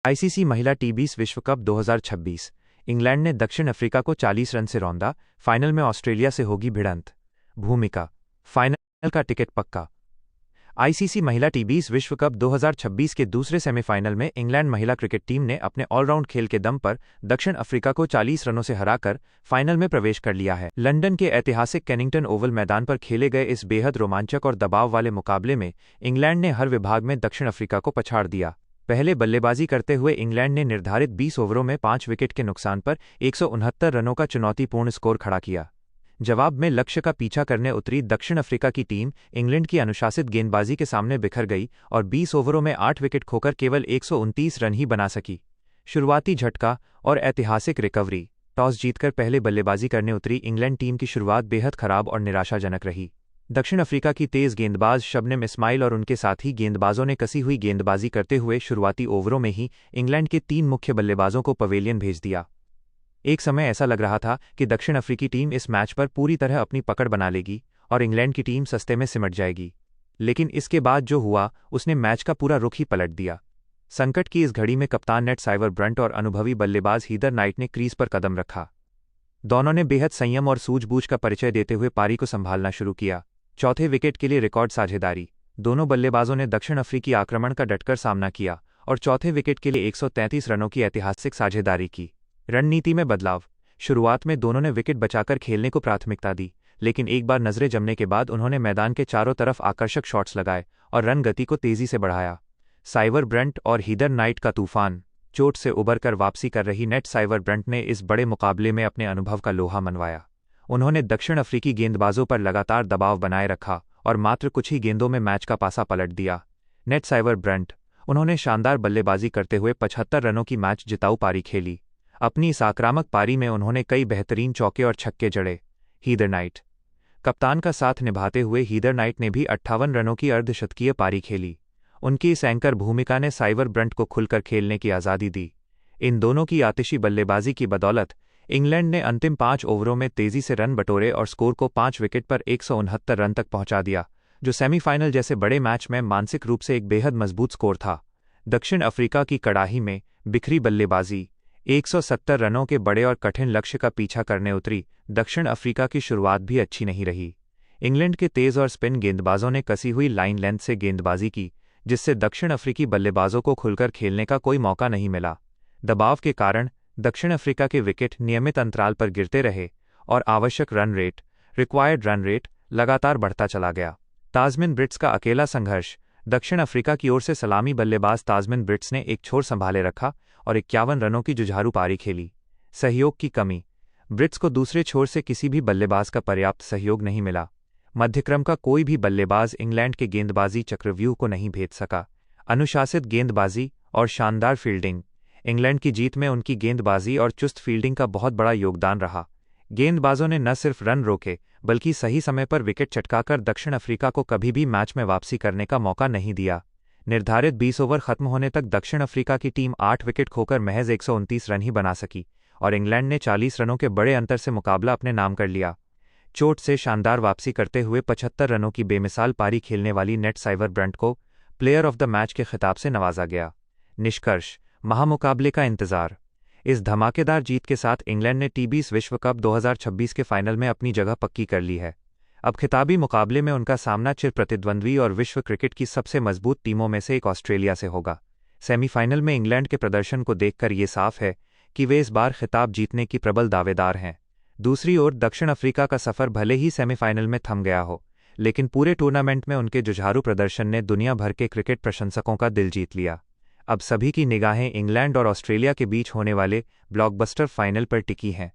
ICC महिला टी20 विश्व cup 2026। England ने दक्षिण अफ्रीका को 40 रन से रौंदा। फाइनल में ऑस्ट्रेलिया से होगी भिड़ंत। भूमिका। फाइनल का टिकट पक्का। आईसीसी महिला टी20 विश्व कप 2026 के दूसरे सेमीफाइनल में इंग्लैंड महिला क्रिकेट टीम ने अपने ऑलराउंड खेल के दम पर दक्षिण अफ्रीका को 40 रनों से हराकर फाइनल में प्रवेश कर लिया है। लंदन के ऐतिहासिक केनिंगटन ओवल मैदान पर खेले गए इस बेहद रोमांचक और दबाव वाले मुकाबले में इंग्लैंड ने हर विभाग में दक्षिण अफ्रीका को पछाड़ दिया। पहले बल्लेबाजी करते हुए इंग्लैंड ने निर्धारित 20 ओवरों में 5 विकेट के नुकसान पर 169 रनों का चुनौतीपूर्ण स्कोर खड़ा किया। जवाब में लक्ष्य का पीछा करने उतरी दक्षिण अफ्रीका की टीम इंग्लैंड की अनुशासित गेंदबाजी के सामने बिखर गई और 20 ओवरों में 8 विकेट खोकर केवल 129 रन ही बना सकी। शुरुआती झटका और ऐतिहासिक रिकवरी। टॉस जीतकर पहले बल्लेबाजी करने उतरी इंग्लैंड टीम की शुरुआत बेहद खराब और निराशाजनक रही। दक्षिण अफ्रीका की तेज गेंदबाज शबनम इस्माइल और उनके साथी गेंदबाजों ने कसी हुई गेंदबाजी करते हुए शुरुआती ओवरों में ही इंग्लैंड के 3 मुख्य बल्लेबाजों को पवेलियन भेज दिया। एक समय ऐसा लग रहा था कि दक्षिण अफ्रीकी टीम इस मैच पर पूरी तरह अपनी पकड़ बना लेगी और इंग्लैंड की टीम सस्ते में सिमट जाएगी। लेकिन इसके बाद जो हुआ उसने मैच का पूरा रुख ही पलट दिया। संकट की इस घड़ी में कप्तान नेट साइवर ब्रंट और अनुभवी बल्लेबाज हीदर नाइट ने क्रीज पर कदम रखा। दोनों ने बेहद संयम और सूझबूझ का परिचय देते हुए पारी को संभालना शुरू किया। चौथे विकेट के लिए रिकॉर्ड साझेदारी। दोनों बल्लेबाजों ने दक्षिण अफ्रीकी आक्रमण का डटकर सामना किया और चौथे विकेट के लिए 133 रनों की ऐतिहासिक साझेदारी की। रणनीति में बदलाव। शुरुआत में दोनों ने विकेट बचाकर खेलने को प्राथमिकता दी, लेकिन एक बार नजरें जमने के बाद उन्होंने मैदान के चारों तरफ आकर्षक शॉट्स लगाए और रन गति को तेजी से बढ़ाया। साइवर ब्रंट और हीदर नाइट का तूफान। चोट से उबरकर वापसी कर रही नेट साइवर ब्रंट ने इस बड़े मुकाबले में अपने अनुभव का लोहा मनवाया। उन्होंने दक्षिण अफ्रीकी गेंदबाजों पर लगातार दबाव बनाए रखा और मात्र कुछ ही गेंदों में मैच का पासा पलट दिया। Nat Sciver Brunt. उन्होंने शानदार बल्लेबाजी करते हुए 75 रनों की मैच जिताऊ पारी खेली। अपनी इस आक्रामक पारी में उन्होंने कई बेहतरीन चौके और छक्के जड़े। Heather night. कप्तान का साथ निभाते हुए हीदर नाइट ने भी 58 रनों की अर्धशतकीय पारी खेली। उनकी इस एंकर भूमिका ने साइवर ब्रंट को खुलकर खेलने की आज़ादी दी। इन दोनों की आतिशी बल्लेबाजी की बदौलत इंग्लैंड ने अंतिम 5 ओवरों में तेजी से रन बटोरे और स्कोर को 5 विकेट पर 169 रन तक पहुंचा दिया, जो सेमीफाइनल जैसे बड़े मैच में मानसिक रूप से एक बेहद मजबूत स्कोर था। दक्षिण अफ्रीका की कड़ाही में बिखरी बल्लेबाजी। 170 रनों के बड़े और कठिन लक्ष्य का पीछा करने उतरी दक्षिण अफ्रीका की शुरुआत भी अच्छी नहीं रही। इंग्लैंड के तेज और स्पिन गेंदबाजों ने कसी हुई लाइन लेंथ से गेंदबाजी की, जिससे दक्षिण अफ्रीकी बल्लेबाजों को खुलकर खेलने का कोई मौका नहीं मिला। दबाव के कारण दक्षिण अफ्रीका के विकेट नियमित अंतराल पर गिरते रहे और आवश्यक run rate required run rate लगातार बढ़ता चला गया। ताजमिन ब्रिट्स का अकेला संघर्ष। दक्षिण अफ्रीका की ओर से सलामी बल्लेबाज ताजमिन ब्रिट्स ने एक छोर संभाले रखा और 51 रनों की जुझारू पारी खेली। सहयोग की कमी। ब्रिट्स को दूसरे छोर से किसी भी बल्लेबाज का पर्याप्त सहयोग नहीं मिला। मध्यक्रम का कोई भी बल्लेबाज इंग्लैंड के गेंदबाजी चक्रव्यूह को नहीं भेद सका। अनुशासित गेंदबाजी और शानदार फील्डिंग। इंग्लैंड की जीत में उनकी गेंदबाजी और चुस्त फील्डिंग का बहुत बड़ा योगदान रहा। गेंदबाजों ने न सिर्फ रन रोके बल्कि सही समय पर विकेट चटकाकर दक्षिण अफ्रीका को कभी भी मैच में वापसी करने का मौका नहीं दिया। निर्धारित 20 ओवर खत्म होने तक दक्षिण अफ्रीका की टीम 8 विकेट खोकर महज 129 रन ही बना सकी और इंग्लैंड ने 40 रनों के बड़े अंतर से मुकाबला अपने नाम कर लिया। चोट से शानदार वापसी करते हुए 75 रनों की बेमिसाल पारी खेलने वाली नेट साइवर ब्रंट को प्लेयर ऑफ द मैच के खिताब से नवाजा गया। निष्कर्ष। महामुकाबले का इंतजार। इस धमाकेदार जीत के साथ इंग्लैंड ने टी20 विश्व कप 2026 के फाइनल में अपनी जगह पक्की कर ली है। अब खिताबी मुकाबले में उनका सामना चिर प्रतिद्वंद्वी और विश्व क्रिकेट की सबसे मजबूत टीमों में से एक ऑस्ट्रेलिया से होगा। सेमीफाइनल में इंग्लैंड के प्रदर्शन को देखकर ये साफ है कि वे इस बार खिताब जीतने की प्रबल दावेदार हैं। दूसरी ओर दक्षिण अफ्रीका का सफर भले ही सेमीफाइनल में थम गया हो, लेकिन पूरे टूर्नामेंट में उनके जुझारू प्रदर्शन ने दुनिया भर के क्रिकेट प्रशंसकों का दिल जीत लिया। अब सभी की निगाहें इंग्लैंड और ऑस्ट्रेलिया के बीच होने वाले ब्लॉकबस्टर फाइनल पर टिकी हैं।